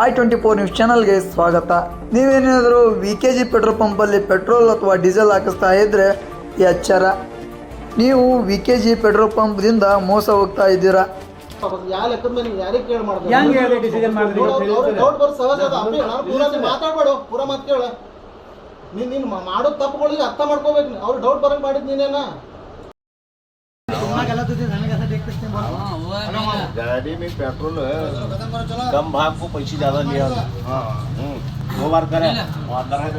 i24 news ಚಾನಲ್ಗೆ ಸ್ವಾಗತ. ನೀವೇನಾದರೂ VKG ಪೆಟ್ರೋಲ್ ಪಂಪಲ್ಲಿ ಪೆಟ್ರೋಲ್ ಅಥವಾ ಡೀಸೆಲ್ ಹಾಕಿಸ್ತಾ ಇದ್ದರೆ ಎಚ್ಚರ. ನೀವು VKG ಪೆಟ್ರೋಲ್ ಪಂಪ್ದಿಂದ ಮೋಸ ಹೋಗ್ತಾ ಇದ್ದೀರಾ. ನೀನು ಮಾಡೋ ತಪ್ಪುಗಳಿಗೆ ಅರ್ಥ ಮಾಡ್ಕೋಬೇಕು. ಅವ್ರು ಡೌಟ್ ಬರಂಗ್ ಮಾಡಿದ್ ನೀನೇನ. गाड़ी में पेट्रोल कम भाग को पैसे ज्यादा लिया। दो बार करे अंदर है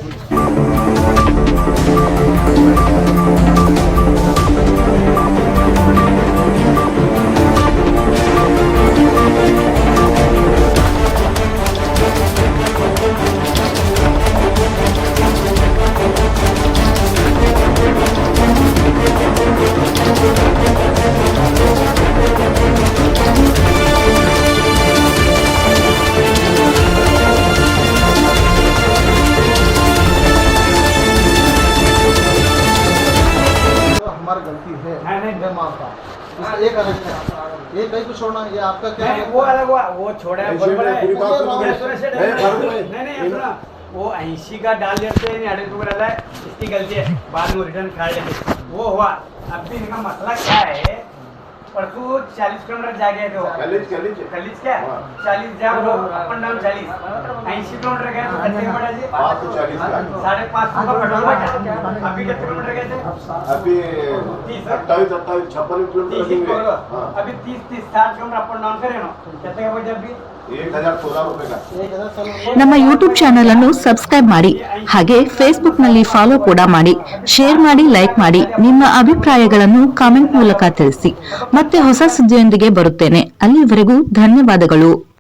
हमारी गलती है, मैं मानता हूँ। एक अरेस्ट है, ये कहीं को छोड़ना, ये आपका क्या है? वो अलग हुआ, वो छोड़ा है नहीं वो 80 का डाल देते हैं, 250 का डाला है, इसकी गलती है, बाद में रिटर्न खा लेते वो हुआ। अब भी इनका मसला क्या है, परसों 40 किलोमीटर जा गए थे, कलीज क्या 40 जा अप एंड डाउन 40 80 किलोमीटर गए तो कितने का पड़ा जी? 550 का पेट्रोल बचा। अभी कितने किलोमीटर गए थे? अभी 28 56 किलोमीटर। अभी 30 60 किलोमीटर अप एंड डाउन करे ना, कितने का बचा अभी? 1016 रुपए का। ನಮ್ಮ ಯೂಟ್ಯೂಬ್ ಚಾನೆಲ್ ಅನ್ನು ಸಬ್ಸ್ಕ್ರೈಬ್ ಮಾಡಿ, ಹಾಗೆ ಫೇಸ್ಬುಕ್ ನಲ್ಲಿ ಫಾಲೋ ಕೂಡ ಮಾಡಿ, ಶೇರ್ ಮಾಡಿ, ಲೈಕ್ ಮಾಡಿ. ನಿಮ್ಮ ಅಭಿಪ್ರಾಯಗಳನ್ನು ಕಾಮೆಂಟ್ ಮೂಲಕ ತಿಳಿಸಿ. ಮತ್ತೆ ಹೊಸ ಸುದ್ದಿಯೊಂದಿಗೆ ಬರುತ್ತೇನೆ. ಅಲ್ಲಿವರೆಗೂ ಧನ್ಯವಾದಗಳು.